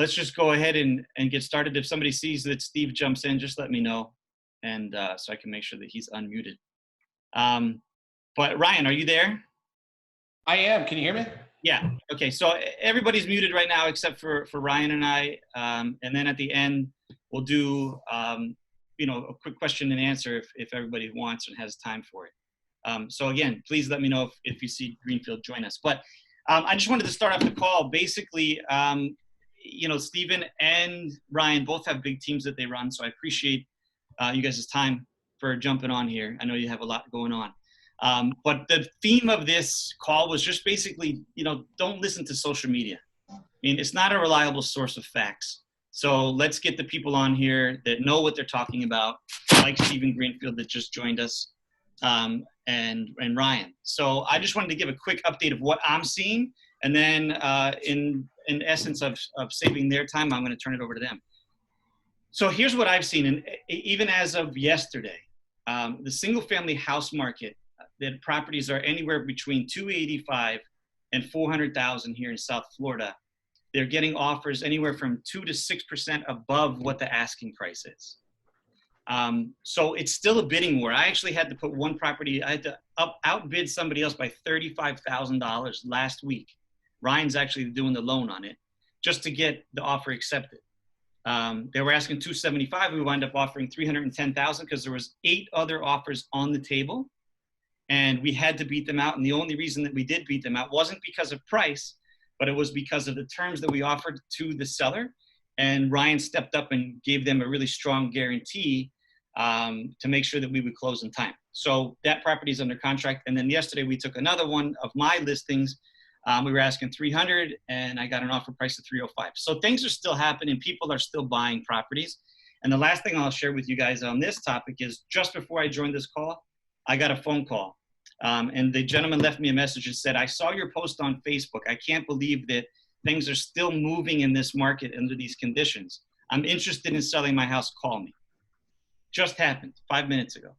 let's just go ahead and get started. If somebody sees that Steve jumps in, just let me know, and so I can make sure that he's unmuted. But Ryan, are you there? I am. Can you hear me? Yeah. Okay. So everybody's muted right now except for Ryan and I. And then at the end, we'll do a quick question and answer if everybody wants and has time for it. So again, please let me know if you see Greenfield join us. But I just wanted to start off the call. Basically, Stephen and Ryan both have big teams that they run, so I appreciate you guys' time for jumping on here. I know you have a lot going on. But the theme of this call was just basically, don't listen to social media. I mean, it's not a reliable source of facts. So let's get the people on here that know what they're talking about, like Stephen Greenfield that just joined us, and Ryan. So I just wanted to give a quick update of what I'm seeing, and then in essence of saving their time, I'm going to turn it over to them. So here's what I've seen, and even as of yesterday, the single-family house market, that properties are anywhere between $285,000 and $400,000 here in South Florida. They're getting offers anywhere from 2 to 6% above what the asking price is. So it's still a bidding war. I actually had to put one property, I had to outbid somebody else by $35,000 last week. Ryan's actually doing the loan on it just to get the offer accepted. They were asking $275,000. We wound up offering $310,000 because there was 8 other offers on the table. And we had to beat them out. And the only reason that we did beat them out wasn't because of price, but it was because of the terms that we offered to the seller. And Ryan stepped up and gave them a really strong guarantee to make sure that we would close in time. So that property is under contract. And then yesterday we took another one of my listings. We were asking $300,000 and I got an offer price of $305,000. So things are still happening. People are still buying properties. And the last thing I'll share with you guys on this topic is just before I joined this call, I got a phone call. And the gentleman left me a message and said, I saw your post on Facebook. I can't believe that things are still moving in this market under these conditions. I'm interested in selling my house. Call me. Just happened 5 minutes ago.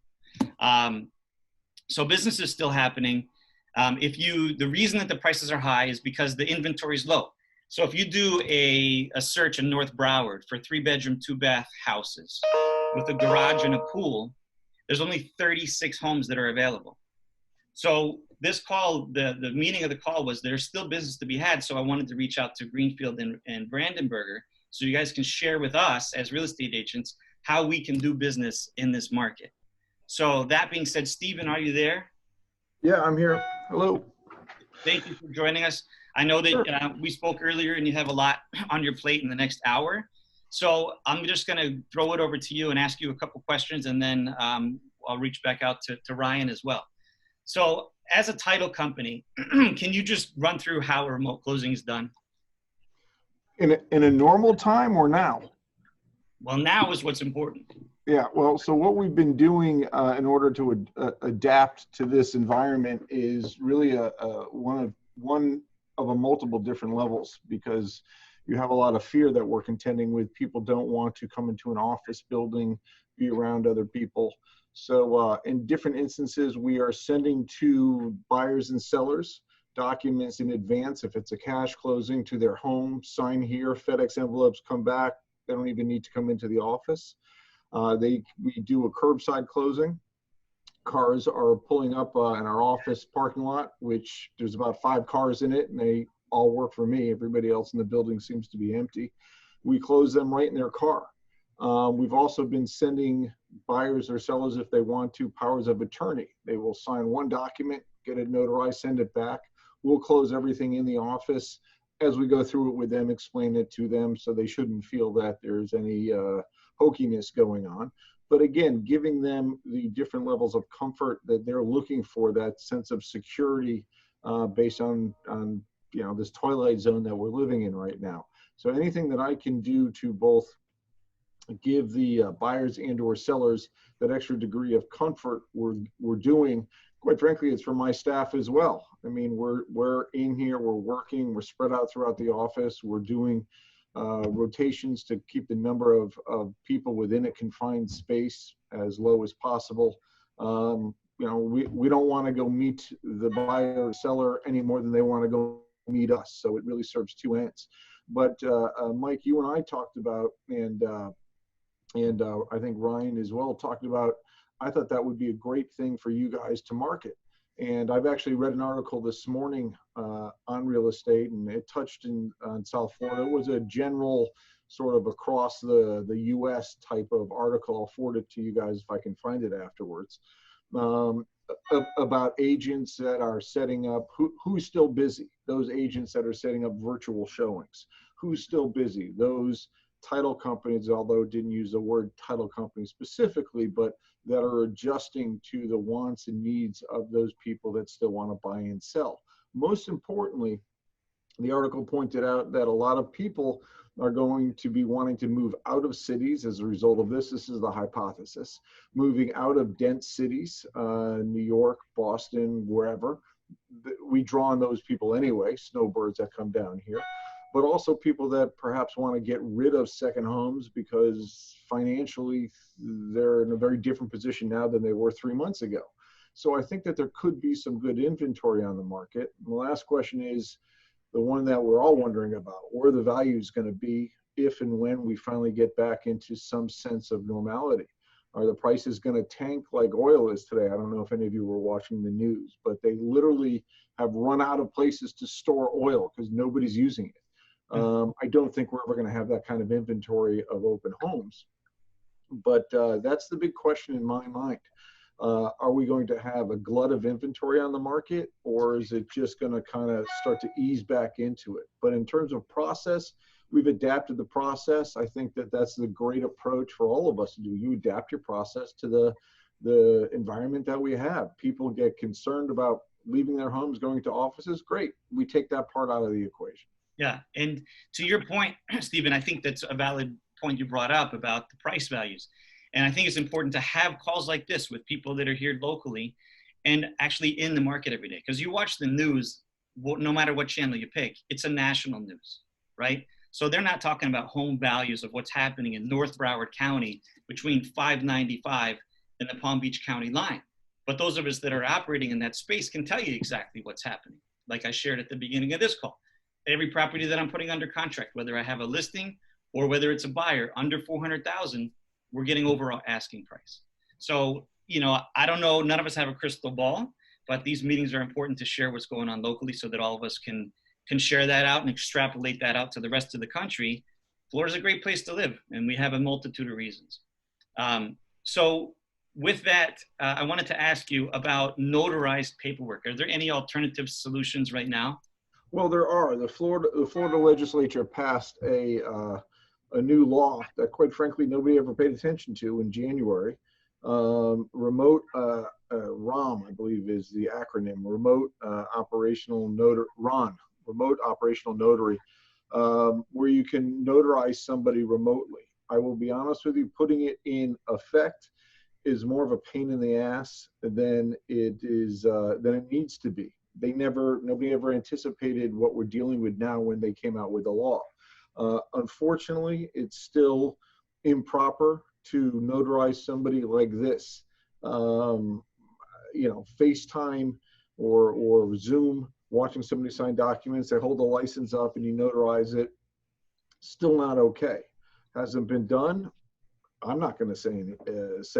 So business is still happening. The reason that the prices are high is because the inventory is low. So if you do a search in North Broward for 3-bedroom, 2-bath houses with a garage and a pool, there's only 36 homes that are available. So this call, the meaning of the call was there's still business to be had. So I wanted to reach out to Greenfield and Brandenburger so you guys can share with us as real estate agents how we can do business in this market. So that being said, Stephen, are you there? Yeah, I'm here. Hello. Thank you for joining us. I know that we spoke earlier and you have a lot on your plate in the next hour. So I'm just going to throw it over to you and ask you a couple questions, and then I'll reach back out to Ryan as well. So as a title company, can you just run through how a remote closing is done? In a normal time or now? Well, now is what's important. Yeah, well, so what we've been doing in order to adapt to this environment is really one of a multiple different levels, because you have a lot of fear that we're contending with. People don't want to come into an office building, be around other people. So in different instances, we are sending to buyers and sellers documents in advance. If it's a cash closing, to their home, sign here, FedEx envelopes come back. They don't even need to come into the office. We do a curbside closing. Cars are pulling up in our office parking lot, which there's about 5 cars in it, and they all work for me. Everybody else in the building seems to be empty. We close them right in their car. We've also been sending buyers or sellers, if they want to, powers of attorney. They will sign one document, get it notarized, send it back. We'll close everything in the office as we go through it with them, explain it to them, so they shouldn't feel that there's any hokiness going on. But again, giving them the different levels of comfort that they're looking for, that sense of security based on this twilight zone that we're living in right now. So anything that I can do to both give the buyers and or sellers that extra degree of comfort, we're doing. Quite frankly, it's for my staff as well. I mean, we're in here, we're working, we're spread out throughout the office, we're doing rotations to keep the number of people within a confined space as low as possible. We don't want to go meet the buyer or seller any more than they want to go meet us. So it really serves two ends. But Mike, you and I talked about, and I think Ryan as well talked about, I thought that would be a great thing for you guys to market. And I've actually read an article this morning on real estate, and it touched on South Florida. It was a general sort of across the U.S. type of article. I'll forward it to you guys if I can find it afterwards. About agents that are setting up, who's still busy? Those agents that are setting up virtual showings. Who's still busy? Those title companies, although didn't use the word title company specifically, but that are adjusting to the wants and needs of those people that still want to buy and sell. Most importantly, the article pointed out that a lot of people are going to be wanting to move out of cities as a result of this. This is the hypothesis. Moving out of dense cities, New York, Boston, wherever. We draw on those people anyway, snowbirds that come down here. But also people that perhaps want to get rid of second homes because financially they're in a very different position now than they were 3 months ago. So I think that there could be some good inventory on the market. And the last question is the one that we're all wondering about, where the value is going to be if and when we finally get back into some sense of normality. Are the prices going to tank like oil is today? I don't know if any of you were watching the news, but they literally have run out of places to store oil because nobody's using it. I don't think we're ever going to have that kind of inventory of open homes. But that's the big question in my mind. Are we going to have a glut of inventory on the market, or is it just going to kind of start to ease back into it? But in terms of process, we've adapted the process. I think that that's the great approach for all of us to do. You adapt your process to the environment that we have. People get concerned about leaving their homes, going to offices. Great. We take that part out of the equation. Yeah. And to your point, Stephen, I think that's a valid point you brought up about the price values. And I think it's important to have calls like this with people that are here locally and actually in the market every day. Because you watch the news, no matter what channel you pick, it's a national news, right? So they're not talking about home values of what's happening in North Broward County between 595 and the Palm Beach County line. But those of us that are operating in that space can tell you exactly what's happening. Like I shared at the beginning of this call, every property that I'm putting under contract, whether I have a listing or whether it's a buyer under 400,000, we're getting overall asking price. So, I don't know, none of us have a crystal ball, but these meetings are important to share what's going on locally so that all of us can share that out and extrapolate that out to the rest of the country. Florida's a great place to live, and we have a multitude of reasons. So with that, I wanted to ask you about notarized paperwork. Are there any alternative solutions right now? Well, there are. The Florida legislature passed a new law that, quite frankly, nobody ever paid attention to in January. Remote ROM, I believe, is the acronym. Remote Operational Notary, RON, Remote Operational Notary, where you can notarize somebody remotely. I will be honest with you, putting it in effect is more of a pain in the ass than it needs to be. Nobody ever anticipated what we're dealing with now when they came out with the law. Unfortunately, it's still improper to notarize somebody like this. FaceTime or Zoom, watching somebody sign documents, they hold the license up and you notarize it. Still not okay. Hasn't been done. I'm not going to say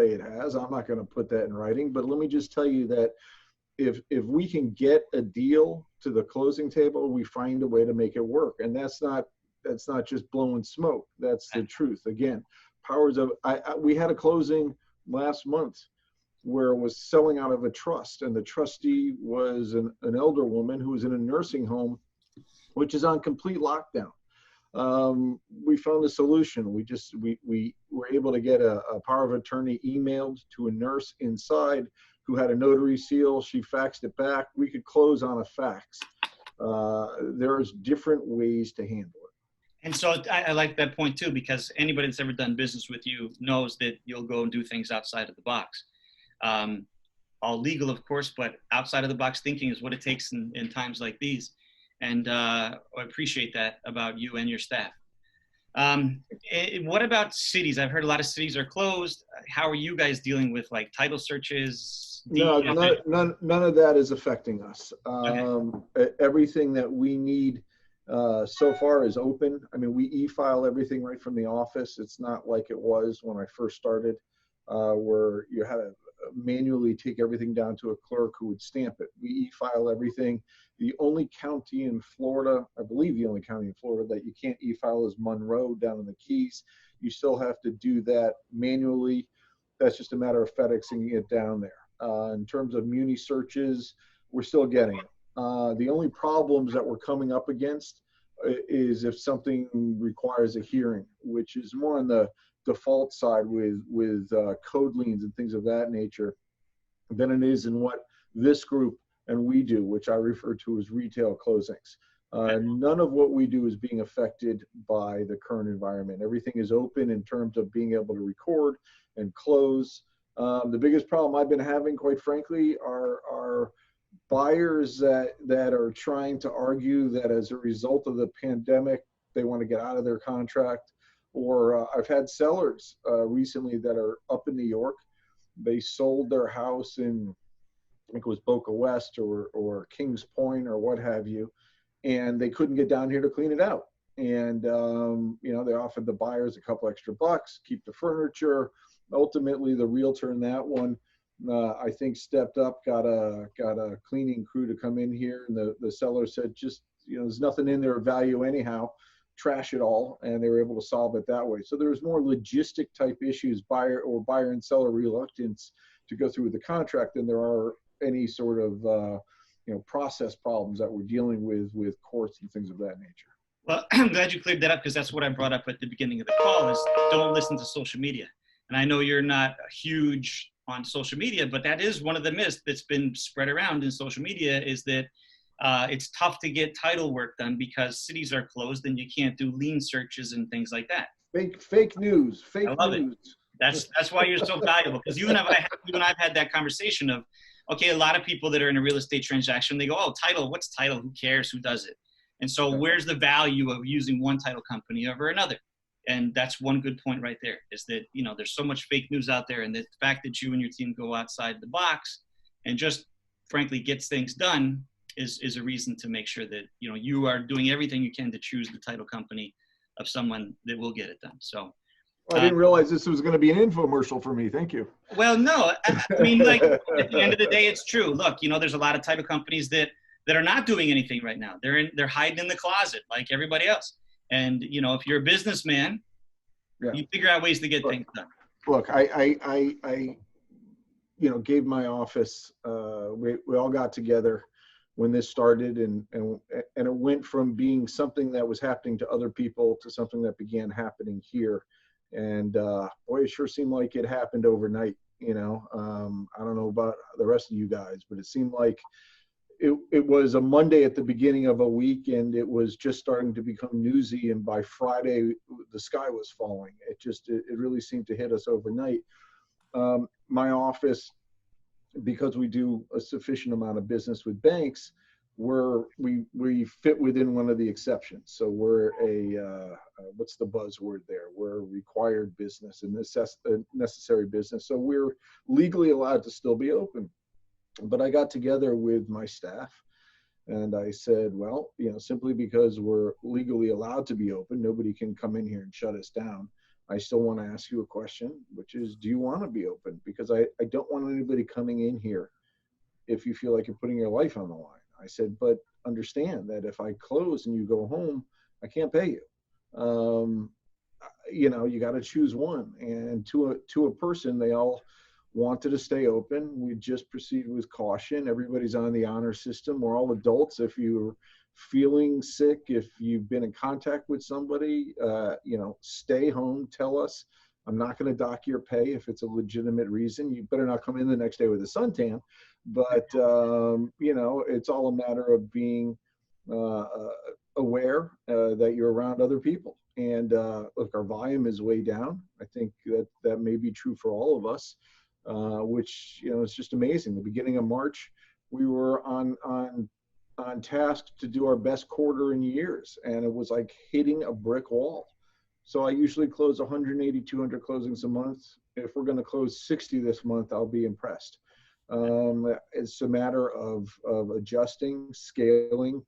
it has. I'm not going to put that in writing. But let me just tell you that if we can get a deal to the closing table, we find a way to make it work. And that's not just blowing smoke. That's the truth. Again, we had a closing last month where it was selling out of a trust, and the trustee was an elder woman who was in a nursing home, which is on complete lockdown. We found a solution. We were able to get a power of attorney emailed to a nurse inside who had a notary seal. She faxed it back. We could close on a fax. There's different ways to handle it. And so I like that point too, because anybody that's ever done business with you knows that you'll go and do things outside of the box. All legal, of course, but outside of the box thinking is what it takes in times like these. And I appreciate that about you and your staff. What about cities? I've heard a lot of cities are closed. How are you guys dealing with like title searches? No, none of that is affecting us. Everything that we need so far is open. I mean, we e-file everything right from the office. It's not like it was when I first started, where you had to manually take everything down to a clerk who would stamp it. We e-file everything. The only county in Florida, I believe the only county in Florida that you can't e-file is Monroe down in the Keys. You still have to do that manually. That's just a matter of FedExing it down there. In terms of muni searches, we're still getting them. The only problems that we're coming up against is if something requires a hearing, which is more on the default side with code liens and things of that nature than it is in what this group and we do, which I refer to as retail closings. None of what we do is being affected by the current environment. Everything is open in terms of being able to record and close. The biggest problem I've been having, quite frankly, are buyers that are trying to argue that as a result of the pandemic, they want to get out of their contract. Or I've had sellers recently that are up in New York. They sold their house in, I think it was Boca West or Kings Point or what have you, and they couldn't get down here to clean it out. And you know, they offered the buyers a couple extra bucks, keep the furniture. Ultimately, the realtor in that one, I think, stepped up, got a cleaning crew to come in here, and the seller said, just, you know, there's nothing in there of value anyhow, trash it all, and they were able to solve it that way. So there's more logistic type issues, buyer and seller reluctance to go through with the contract than there are any sort of you know, process problems that we're dealing with courts and things of that nature. Well, I'm glad you cleared that up, because that's what I brought up at the beginning of the call, is don't listen to social media. And I know you're not huge on social media, but that is one of the myths that's been spread around in social media, is that it's tough to get title work done because cities are closed and you can't do lien searches and things like that. Fake news. Fake I love news. it. That's why you're so valuable, because you and I've had that conversation of, okay, a lot of people that are in a real estate transaction, they go, oh, title, what's title? Who cares? Who does it? And so where's the value of using one title company over another? And that's one good point right there, is that, you know, there's so much fake news out there, and the fact that you and your team go outside the box and just frankly gets things done is a reason to make sure that, you know, you are doing everything you can to choose the title company of someone that will get it done. So I didn't realize this was going to be an infomercial for me. Thank you. Well, no, I mean, like, at the end of the day, it's true. Look, you know, there's a lot of title companies that are not doing anything right now. They're hiding in the closet like everybody else. And, you know, if you're a businessman, you figure out ways to get things done. Look, I you know, gave my office, we all got together when this started, and it went from being something that was happening to other people to something that began happening here. And boy, it sure seemed like it happened overnight. You know, I don't know about the rest of you guys, but it seemed like it was a Monday at the beginning of a week, and it was just starting to become newsy. And by Friday, the sky was falling. It really seemed to hit us overnight. My office, because we do a sufficient amount of business with banks, we fit within one of the exceptions. So we're a what's the buzzword there? We're a required business and necessary business. So we're legally allowed to still be open. But I got together with my staff and I said, well, you know, simply because we're legally allowed to be open, nobody can come in here and shut us down. I still want to ask you a question, which is, do you want to be open? Because I don't want anybody coming in here if you feel like you're putting your life on the line. I said, but understand that if I close and you go home, I can't pay you. You know, you got to choose one. And to a person, they all wanted to stay open. We just proceed with caution. Everybody's on the honor system. We're all adults. If you're feeling sick, if you've been in contact with somebody, you know, stay home. Tell us. I'm not going to dock your pay if it's a legitimate reason. You better not come in the next day with a suntan. But, you know, it's all a matter of being aware that you're around other people. And look, our volume is way down. I think that may be true for all of us. Which, you know, it's just amazing. The beginning of March, we were on task to do our best quarter in years, and it was like hitting a brick wall. So I usually close 180, 200 closings a month. If we're going to close 60 this month, I'll be impressed. It's a matter of adjusting, scaling,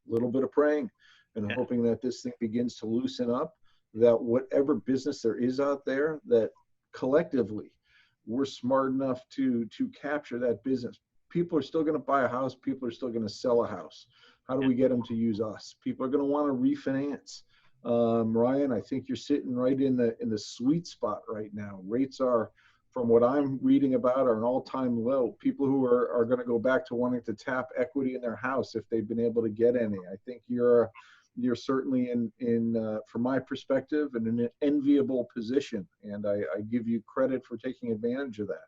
a little bit of praying. and Yeah. hoping that this thing begins to loosen up, that whatever business there is out there, that collectively we're smart enough to capture that business. People are still going to buy a house. People are still going to sell a house. How do we get them to use us? People are going to want to refinance. Ryan, I think you're sitting right in the sweet spot right now. Rates are, from what I'm reading about, are an all-time low. People who are going to go back to wanting to tap equity in their house if they've been able to get any. I think you're certainly in from my perspective, in an enviable position, and I give you credit for taking advantage of that.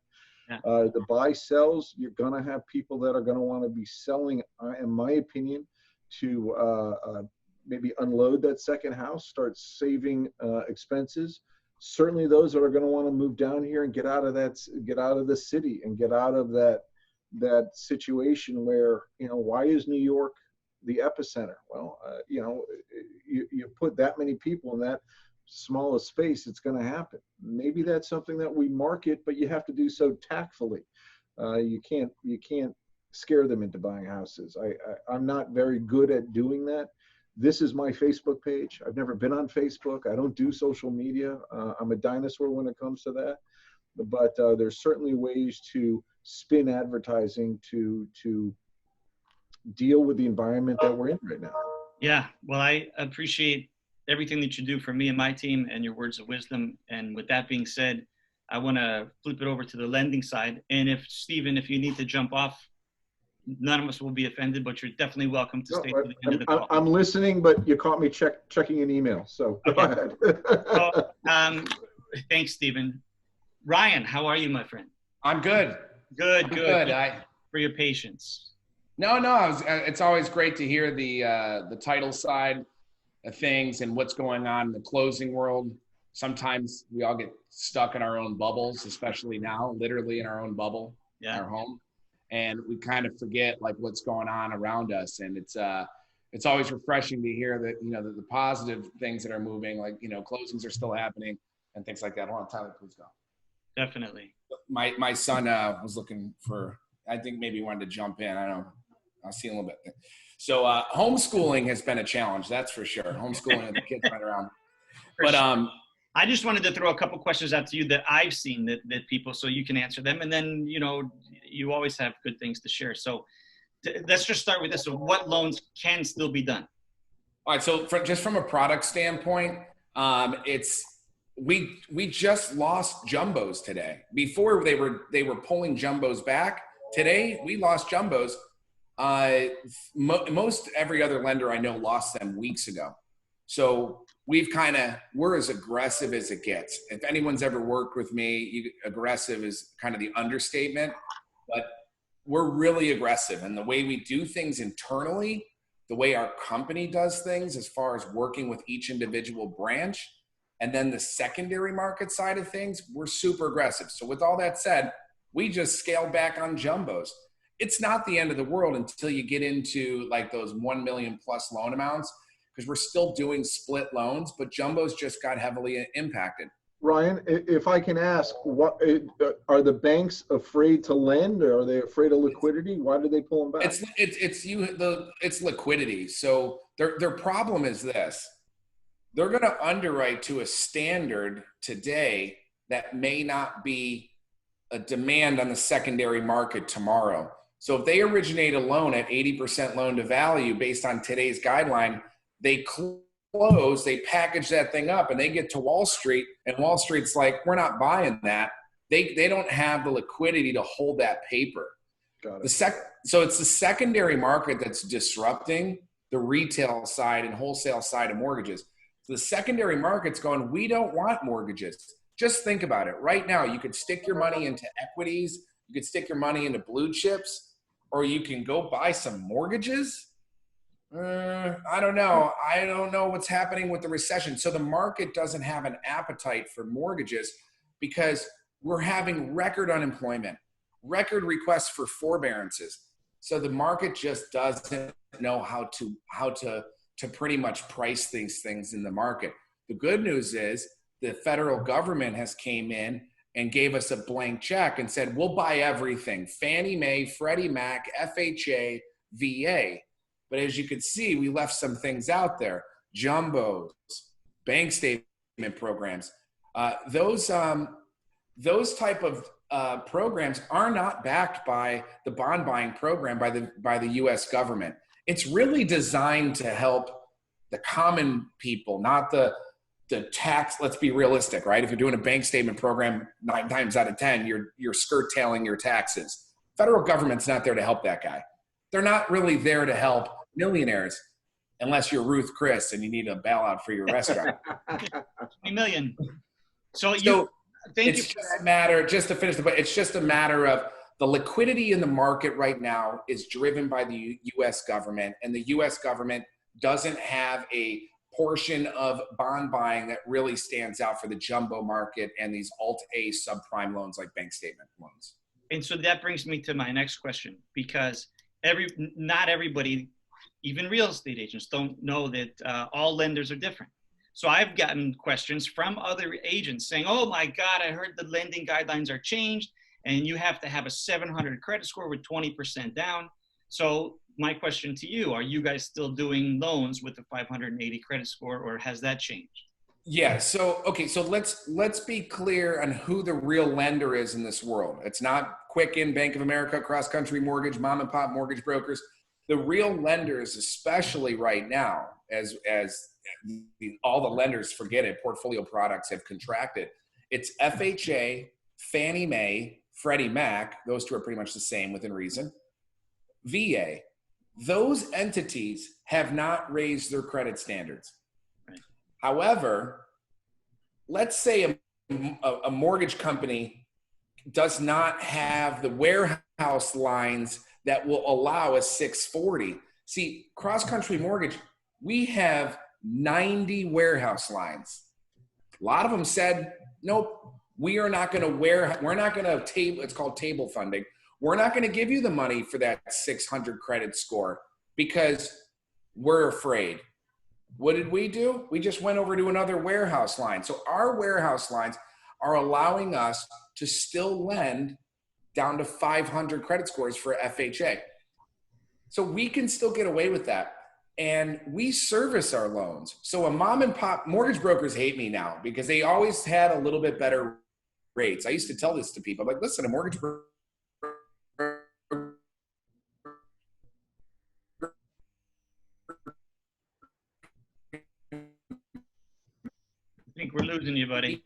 Yeah. The buy sells, you're going to have people that are going to want to be selling, in my opinion, to maybe unload that second house, start saving expenses. Certainly those that are going to want to move down here and get out of the city and get out of that situation where, why is New York the epicenter? Well, you put that many people in that small a space, it's going to happen. Maybe that's something that we market, but you have to do so tactfully. You can't scare them into buying houses. I'm not very good at doing that. This is my Facebook page. I've never been on Facebook. I don't do social media. I'm a dinosaur when it comes to that. But there's certainly ways to spin advertising to deal with the environment that we're in right now. Yeah, well, I appreciate everything that you do for me and my team and your words of wisdom. And with that being said, I want to flip it over to the lending side. And if, Stephen, if you need to jump off, none of us will be offended, but you're definitely welcome to stay to the end of the call. I'm listening, but you caught me checking an email, so go ahead. So, thanks, Stephen. Ryan, how are you, my friend? I'm good. Good. Good. For your patience. No. It's always great to hear the title side of things and what's going on in the closing world. Sometimes we all get stuck in our own bubbles, especially now, literally in our own bubble, in our home, and we kind of forget like what's going on around us. And it's always refreshing to hear that the positive things that are moving, like closings are still happening and things like that. Hold on, Tyler, please go. Definitely. My son was looking for, I think maybe he wanted to jump in. I don't know. I'll see a little bit. So homeschooling has been a challenge, that's for sure. Homeschooling the kids right around. But I just wanted to throw a couple questions out to you that I've seen that people, so you can answer them. And then, you always have good things to share. So let's just start with this. So what loans can still be done? All right. So just from a product standpoint, we just lost jumbos today. Before they were pulling jumbos back. Today we lost jumbos. Most every other lender I know lost them weeks ago. So we're as aggressive as it gets. If anyone's ever worked with me, aggressive is kind of the understatement, but we're really aggressive. And the way we do things internally, the way our company does things as far as working with each individual branch, and then the secondary market side of things, we're super aggressive. So with all that said, we just scaled back on jumbos. It's not the end of the world until you get into like those 1 million plus loan amounts, because we're still doing split loans, but jumbos just got heavily impacted. Ryan, if I can ask, what are the banks afraid to lend, or are they afraid of liquidity? Why do they pull them back? It's liquidity. So their problem is this: they're going to underwrite to a standard today that may not be a demand on the secondary market tomorrow. So if they originate a loan at 80% loan to value based on today's guideline, they close, they package that thing up, and they get to Wall Street, and Wall Street's like, we're not buying that. They don't have the liquidity to hold that paper. Got it. So it's the secondary market that's disrupting the retail side and wholesale side of mortgages. So the secondary market's going, we don't want mortgages. Just think about it. Right now, you could stick your money into equities, you could stick your money into blue chips, or you can go buy some mortgages. I don't know. I don't know what's happening with the recession. So the market doesn't have an appetite for mortgages because we're having record unemployment, record requests for forbearances. So the market just doesn't know how to pretty much price these things in the market. The good news is the federal government has came in and gave us a blank check and said, we'll buy everything: Fannie Mae, Freddie Mac, FHA, VA. But as you can see, we left some things out there. Jumbos, bank statement programs. Those type of programs are not backed by the bond buying program by the U.S. government. It's really designed to help the common people, not the tax. Let's be realistic, right? If you're doing a bank statement program, 9 times out of 10, you're skirt tailing your taxes. Federal government's not there to help that guy. They're not really there to help millionaires, unless you're Ruth Chris and you need a bailout for your restaurant. 20 million. So It's just a matter of the liquidity in the market right now is driven by the U.S. government, and the U.S. government doesn't have a portion of bond buying that really stands out for the jumbo market and these alt-A subprime loans like bank statement loans. And so that brings me to my next question, because not everybody, even real estate agents, don't know that all lenders are different. So I've gotten questions from other agents saying, oh my God, I heard the lending guidelines are changed and you have to have a 700 credit score with 20% down. So my question to you, are you guys still doing loans with a 580 credit score, or has that changed? Yeah. So, okay. So let's be clear on who the real lender is in this world. It's not Quicken, Bank of America, Cross Country Mortgage, mom and pop mortgage brokers. The real lenders, especially right now, as all the lenders, forget it, portfolio products have contracted. It's FHA, Fannie Mae, Freddie Mac. Those two are pretty much the same within reason. VA. Those entities have not raised their credit standards. Right. However, let's say a mortgage company does not have the warehouse lines that will allow a 640. See, Cross Country Mortgage, we have 90 warehouse lines. A lot of them said, nope, we're not going to table, it's called table funding. We're not going to give you the money for that 600 credit score because we're afraid. What did we do? We just went over to another warehouse line. So our warehouse lines are allowing us to still lend down to 500 credit scores for FHA. So we can still get away with that. And we service our loans. So a mom and pop, mortgage brokers hate me now because they always had a little bit better rates. I used to tell this to people. I'm like, listen, a mortgage broker, I think we're losing you, buddy.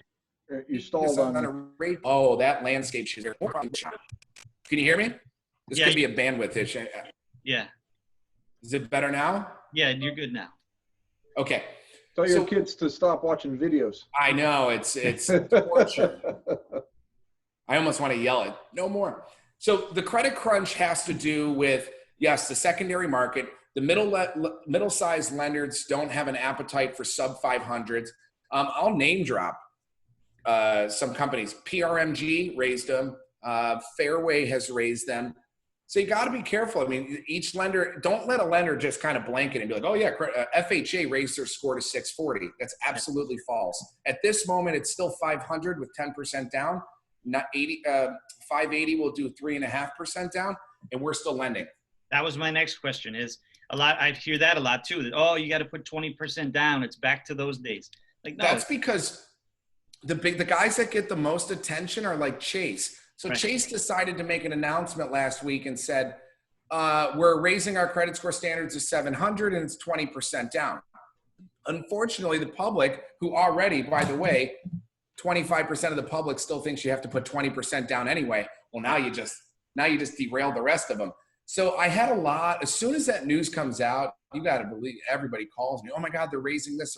You stalled on a rate. Oh, that landscape she's there. Can you hear me? This could be a bandwidth issue. Yeah. Is it better now? Yeah, you're good now. Okay. Tell your kids to stop watching videos. I know, it's torture. I almost want to yell it. No more. So the credit crunch has to do with, yes, the secondary market. The middle-sized lenders don't have an appetite for sub 500s. I'll name drop some companies. PRMG raised them. Fairway has raised them. So you got to be careful. I mean, each lender, don't let a lender just kind of blanket and be like, oh yeah, FHA raised their score to 640. That's absolutely false. At this moment, it's still 500 with 10% down. Not 580 will do 3.5% down, and we're still lending. That was my next question. Is a lot. I hear that a lot too. That, oh, you got to put 20% down. It's back to those days. Like, no. That's because the guys that get the most attention are like Chase. So right. Chase decided to make an announcement last week and said, we're raising our credit score standards to 700 and it's 20% down. Unfortunately, the public, who already, by the way, 25% of the public still thinks you have to put 20% down anyway. Well, now you just derailed the rest of them. So I had a lot, as soon as that news comes out, you got to believe, everybody calls me, oh my God, they're raising this.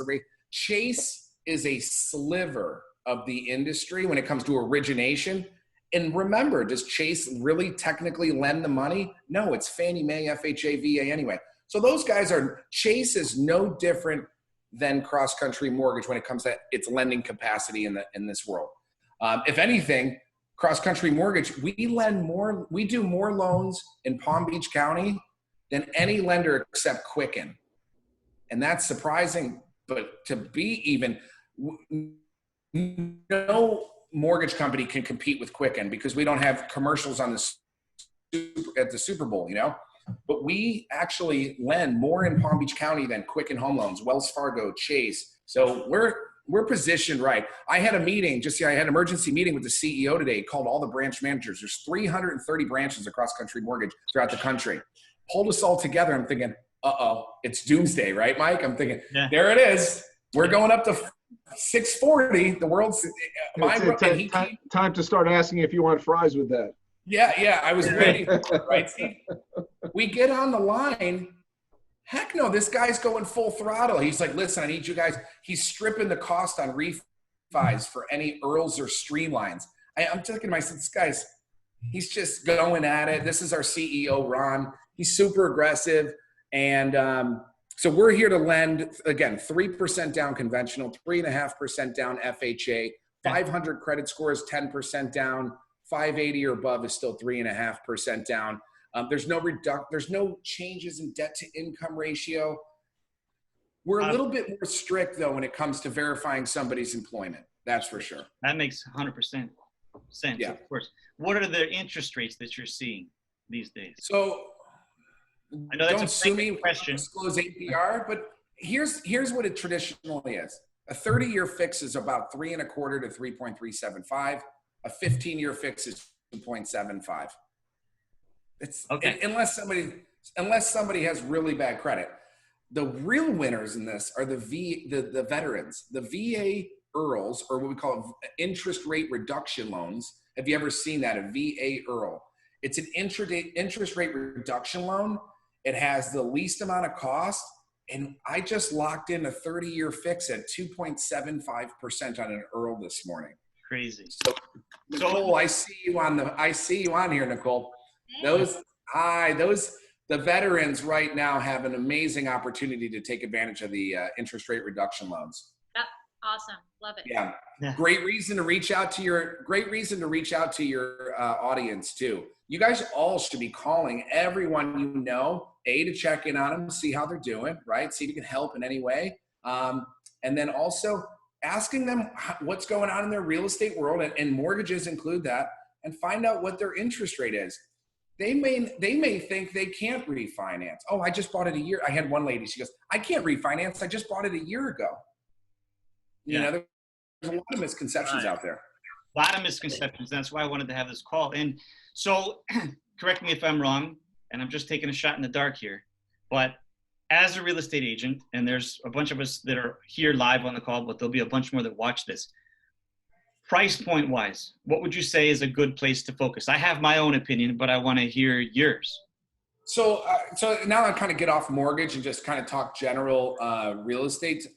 Chase is a sliver of the industry when it comes to origination. And remember, does Chase really technically lend the money? No, it's Fannie Mae, FHA, VA anyway. So those guys Chase is no different than Cross Country Mortgage when it comes to its lending capacity in this world. If anything, Cross Country Mortgage, we do more loans in Palm Beach County than any lender except Quicken. And that's surprising, but to be even, no mortgage company can compete with Quicken because we don't have commercials on at the Super Bowl, you know? but we actually lend more in Palm Beach County than Quicken Home Loans, Wells Fargo, Chase. So we're positioned right. I had a meeting, I had an emergency meeting with the CEO today, called all the branch managers. There's 330 branches across country mortgage throughout the country. Pulled us all together. I'm thinking, it's doomsday, right, Mike? I'm thinking, there it is. We're going up to 640. The world's time to start asking if you want fries with that. Yeah, I was waiting for it, right? See, we get on the line. Heck no, this guy's going full throttle. He's like, listen, I need you guys. He's stripping the cost on refis for any Earls or Streamlines. I'm thinking to myself, this guy's, he's just going at it. This is our CEO, Ron. He's super aggressive. And so we're here to lend, again, 3% down conventional, 3.5% down FHA, 500 credit scores, 10% down, 580 or above is still 3.5% down. There's no changes in debt to income ratio. We're a little bit more strict though when it comes to verifying somebody's employment. That's for sure. That makes 100% sense. Yeah. Of course. What are the interest rates that you're seeing these days? So I know that's don't sue me. Question. Disclose APR, but here's what it traditionally is. A 30-year fix is about 3.25 to 3.375. A 15-year fix is 2.75. It's okay. Unless somebody has really bad credit. The real winners in this are the veterans, the VA Earls, or what we call interest rate reduction loans. Have you ever seen that? A VA Earl. It's an interest rate reduction loan. It has the least amount of cost, and I just locked in a 30-year fix at 2.75% on an Earl this morning. Crazy. So Nicole, I see you on here, Nicole. The veterans right now have an amazing opportunity to take advantage of the interest rate reduction loans. Yep. Awesome. Love it. Yeah. Great reason to reach out to your audience too. You guys all should be calling everyone you know, to check in on them, see how they're doing, right? See if you can help in any way. And then also asking them what's going on in their real estate world, and mortgages include that, and find out what their interest rate is. They may think they can't refinance. Oh, I just bought it a year. I had one lady, she goes, I can't refinance. I just bought it a year ago. You know, there's a lot of misconceptions out there. A lot of misconceptions. That's why I wanted to have this call. And so correct me if I'm wrong, and I'm just taking a shot in the dark here, but as a real estate agent, and there's a bunch of us that are here live on the call, but there'll be a bunch more that watch this. Price point wise, what would you say is a good place to focus? I have my own opinion, but I want to hear yours. So now I kind of get off mortgage and just kind of talk general real estate.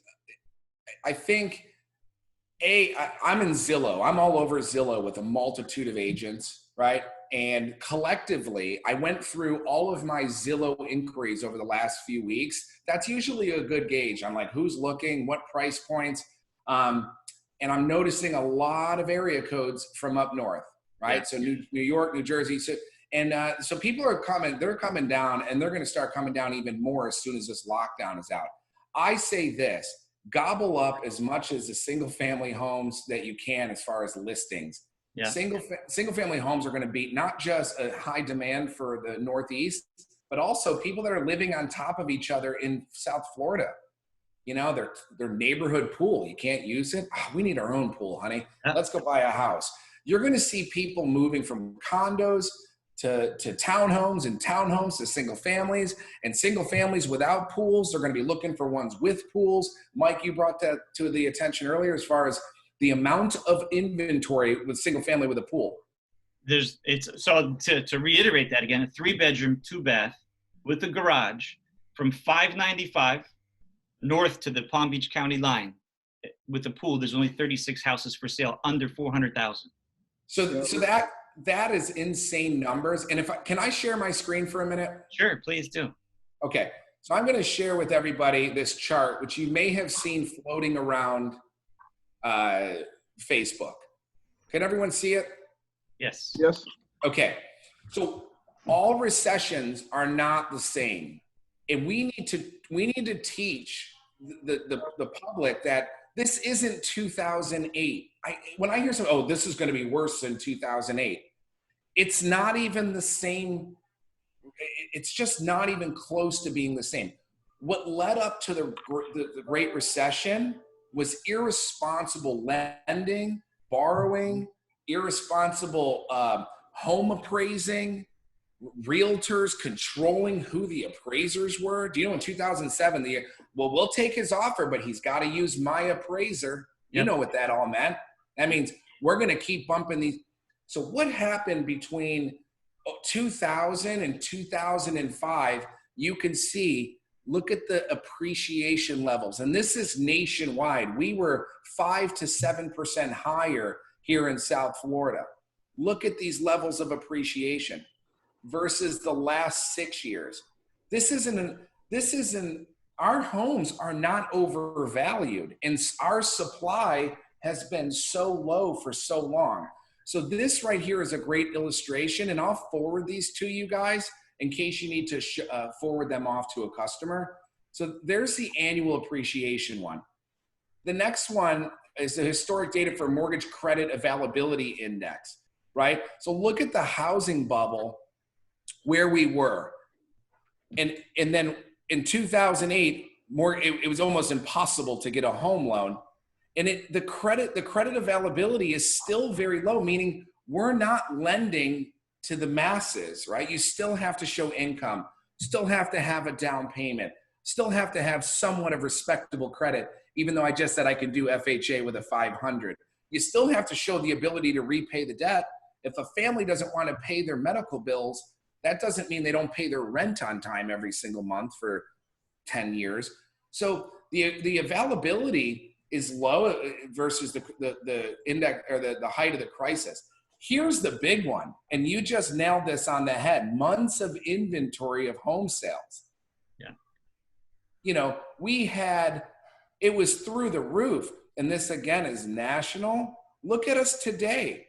I think I'm in Zillow. I'm all over Zillow with a multitude of agents, right? And collectively, I went through all of my Zillow inquiries over the last few weeks. That's usually a good gauge. I'm like, who's looking, what price points? And I'm noticing a lot of area codes from up north, right? Yeah. So New York, New Jersey. So people are they're coming down, and they're going to start coming down even more as soon as this lockdown is out. I say this, gobble up as much as the single family homes that you can as far as listings. Yeah. Single family homes are going to be not just a high demand for the Northeast, but also people that are living on top of each other in South Florida. You know, their neighborhood pool, you can't use it. Oh, we need our own pool, honey. Let's go buy a house. You're going to see people moving from condos to townhomes, and townhomes to single families, and single families without pools. They're going to be looking for ones with pools. Mike, you brought that to the attention earlier as far as the amount of inventory with single family with a pool. So to reiterate that again, a 3-bedroom, 2-bath with a garage from $595 north to the Palm Beach County line with a pool. There's only 36 houses for sale under 400,000. So that is insane numbers. And can I share my screen for a minute? Sure, please do. Okay. So I'm going to share with everybody this chart, which you may have seen floating around Facebook. Can everyone see it? Yes. Yes. Okay. So all recessions are not the same. And we need to teach the public that this isn't 2008. When I hear something, this is going to be worse than 2008. It's not even the same. it's just not even close to being the same. What led up to the Great Recession was irresponsible lending, borrowing, irresponsible home appraising, realtors controlling who the appraisers were. Do you know in 2007, we'll take his offer, but he's got to use my appraiser. You know what that all meant. That means we're going to keep bumping these. So what happened between 2000 and 2005, you can see, look at the appreciation levels. And this is nationwide. We were 5 to 7% higher here in South Florida. Look at these levels of appreciation versus the last 6 years. This isn't, our homes are not overvalued, and our supply has been so low for so long. So this right here is a great illustration, and I'll forward these to you guys in case you need to forward them off to a customer. So there's the annual appreciation one. The next one is the historic data for mortgage credit availability index, right? So look at the housing bubble where we were. And then in 2008, it was almost impossible to get a home loan. And the credit availability is still very low, meaning we're not lending to the masses, right? You still have to show income, still have to have a down payment, still have to have somewhat of respectable credit, even though I just said I could do FHA with a 500. You still have to show the ability to repay the debt. If a family doesn't want to pay their medical bills, that doesn't mean they don't pay their rent on time every single month for 10 years. So the availability is low versus the index or the height of the crisis. Here's the big one, and you just nailed this on the head: months of inventory of home sales. Yeah. You know, it was through the roof, and this again is national. Look at us today.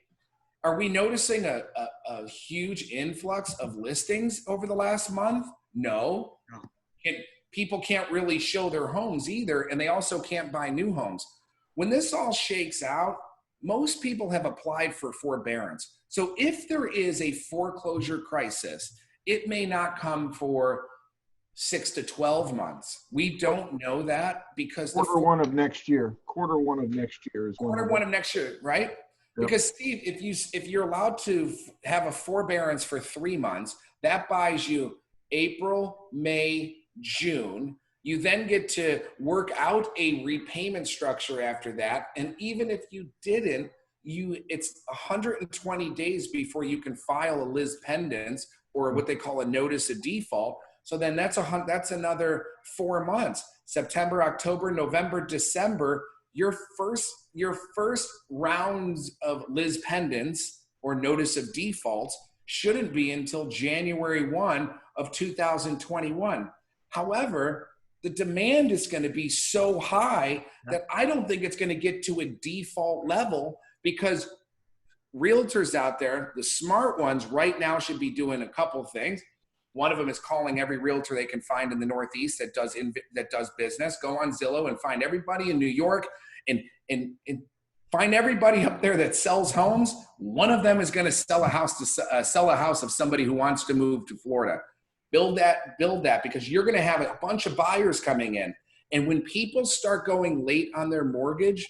Are we noticing a huge influx of listings over the last month? No. People can't really show their homes either, and they also can't buy new homes. When this all shakes out, most people have applied for forbearance. So if there is a foreclosure crisis, it may not come for 6 to 12 months. We don't know that because quarter one of next year is quarter one of next year, right? Yep. Because Steve, if you're allowed to have a forbearance for 3 months, that buys you April, May, June. You then get to work out a repayment structure after that. And even if you didn't, it's 120 days before you can file a lis pendens, or what they call a notice of default. So then that's another 4 months. September, October, November, December. Your first rounds of lis pendens or notice of defaults shouldn't be until January 1 of 2021. However, the demand is going to be so high that I don't think it's going to get to a default level, because realtors out there, the smart ones right now, should be doing a couple things. One of them is calling every realtor they can find in the Northeast that does business. Go on Zillow and find everybody in New York and find everybody up there that sells homes. One of them is going to sell a house of somebody who wants to move to Florida. Build that, because you're going to have a bunch of buyers coming in. And when people start going late on their mortgage,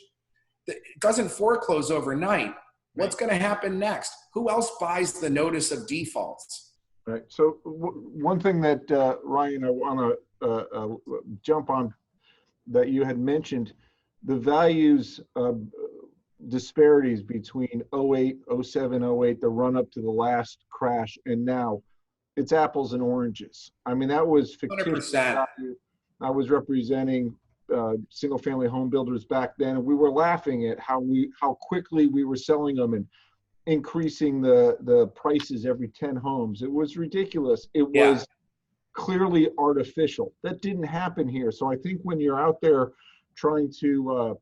it doesn't foreclose overnight. What's going to happen next? Who else buys the notice of defaults? Right. So one thing that, Ryan, I want to jump on that you had mentioned, the values disparities between 08, 07, 08, the run up to the last crash, and now. It's apples and oranges. I mean, that was fictitious 100%. value. I was representing single family home builders back then, and we were laughing at how quickly we were selling them and increasing the prices every 10 homes. It was ridiculous. It was clearly artificial. That didn't happen here. So I think when you're out there trying to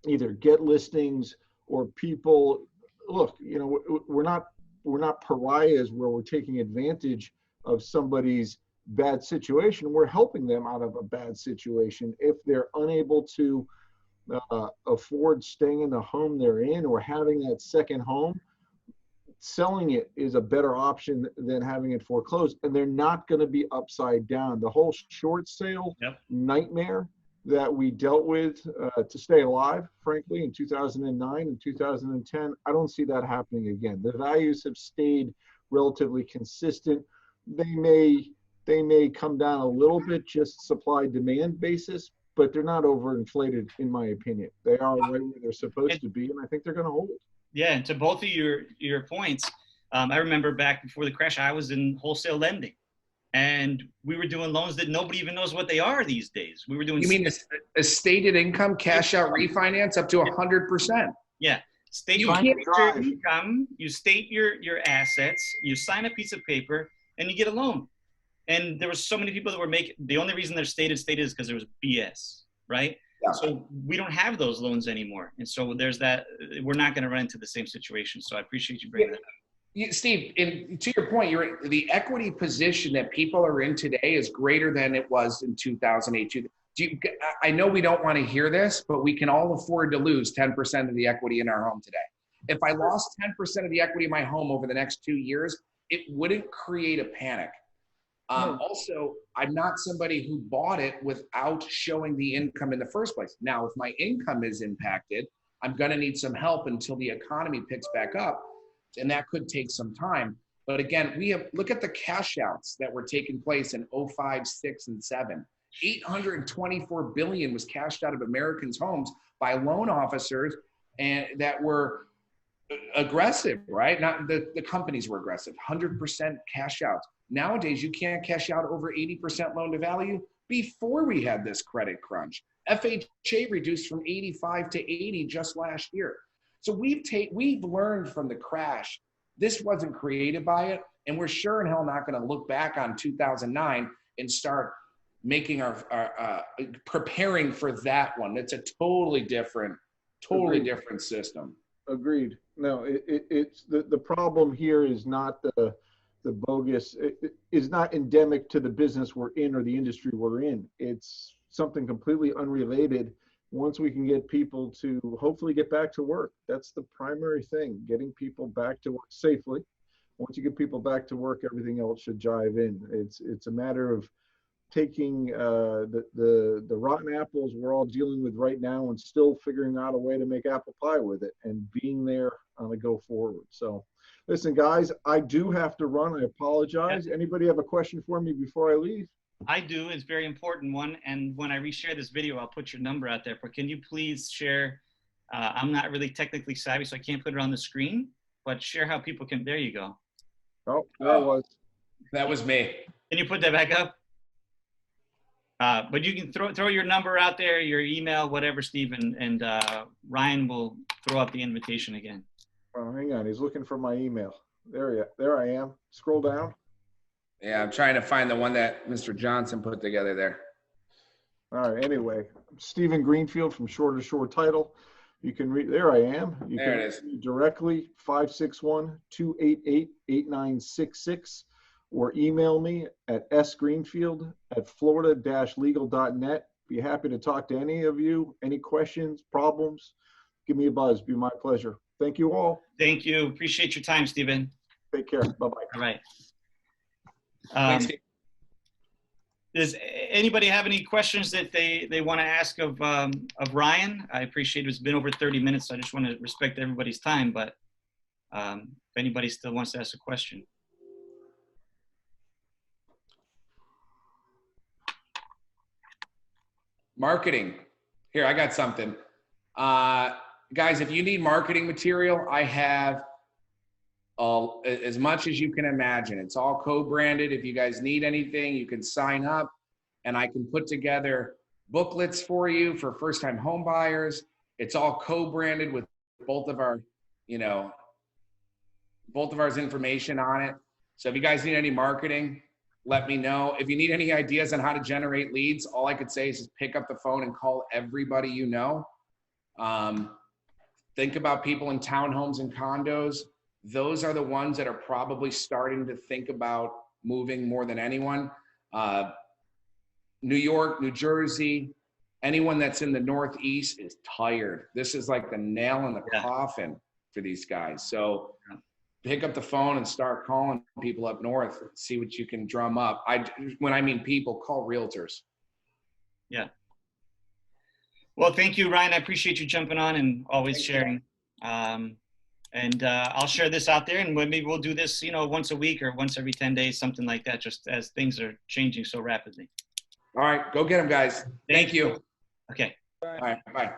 either get listings or people, look, you know, we're not pariahs where we're taking advantage of somebody's bad situation. We're helping them out of a bad situation. If they're unable to afford staying in the home they're in or having that second home, selling it is a better option than having it foreclosed, and they're not going to be upside down. The whole short sale nightmare that we dealt with to stay alive, frankly, in 2009 and 2010, I don't see that happening again. The values have stayed relatively consistent. They may come down a little bit, just supply demand basis, but they're not overinflated, in my opinion. They are right where they're supposed to be, and I think they're going to hold. Yeah, and to both of your points, I remember back before the crash, I was in wholesale lending, and we were doing loans that nobody even knows what they are these days. We were doing. You mean a stated income cash out refinance up to 100%? Yeah, state your income, you state your assets, you sign a piece of paper, and you get a loan. And there were so many people that were making. The only reason they're stated is because there was BS, right? Yeah. So we don't have those loans anymore, and so there's that. We're not going to run into the same situation. So I appreciate you bringing that up. Steve, and to your point, the equity position that people are in today is greater than it was in 2008. I know we don't want to hear this, but we can all afford to lose 10% of the equity in our home today. If I lost 10% of the equity in my home over the next 2 years, it wouldn't create a panic. Also, I'm not somebody who bought it without showing the income in the first place. Now, if my income is impacted, I'm going to need some help until the economy picks back up, and that could take some time. But again, look at the cash outs that were taking place in 05, 6, and 7. 824 billion was cashed out of Americans' homes by loan officers, and that were aggressive, right? Not the companies were aggressive. 100% cash outs. Nowadays, you can't cash out over 80% loan to value. Before we had this credit crunch, FHA reduced from 85 to 80 just last year. So we've learned from the crash. This wasn't created by it, and we're sure in hell not going to look back on 2009 and start making our preparing for that one. It's a totally different system. Agreed. No, it's the problem here is not the bogus, is not endemic to the business we're in or the industry we're in. It's something completely unrelated. Once we can get people to hopefully get back to work, that's the primary thing, getting people back to work safely. Once you get people back to work, everything else should jive in. It's a matter of taking the rotten apples we're all dealing with right now and still figuring out a way to make apple pie with it and being there on the go forward. So listen, guys, I do have to run. I apologize. Anybody have a question for me before I leave? I do. It's a very important one. And when I reshare this video, I'll put your number out there. But can you please share? I'm not really technically savvy, so I can't put it on the screen. But share how people can. There you go. Oh, there it was. That was me. Can you put that back up? But you can throw your number out there, your email, whatever, Steve, and Ryan will throw up the invitation again. Oh, hang on. He's looking for my email. There I am. Scroll down. Yeah, I'm trying to find the one that Mr. Johnson put together there. All right. Anyway, Stephen Greenfield from Shore to Shore Title. You can read. There I am. You there can it is. Directly 561-288-8966. Or email me at sgreenfield@florida-legal.net. Be happy to talk to any of you. Any questions, problems, give me a buzz. Be my pleasure. Thank you all. Thank you. Appreciate your time, Stephen. Take care. Bye-bye. All right. Thanks, Does anybody have any questions that they want to ask of Ryan? I appreciate it's been over 30 minutes, so I just want to respect everybody's time, but if anybody still wants to ask a question. Marketing. Here, I got something. Guys, if you need marketing material, I have as much as you can imagine. It's all co-branded. If you guys need anything, you can sign up, and I can put together booklets for you for first-time home buyers. It's all co-branded with both of our information on it. So if you guys need any marketing, let me know. If you need any ideas on how to generate leads, all I could say is just pick up the phone and call everybody you know. Think about people in townhomes and condos. Those are the ones that are probably starting to think about moving more than anyone. New York, New Jersey, anyone that's in the Northeast is tired. This is like the nail in the coffin for these guys. So pick up the phone and start calling people up north, see what you can drum up. When I mean people, call realtors. Yeah. Well, thank you, Ryan. I appreciate you jumping on and always sharing. I'll share this out there, and maybe we'll do this, once a week or once every 10 days, something like that, just as things are changing so rapidly. All right, go get them, guys. Thank you. Okay. All right, bye.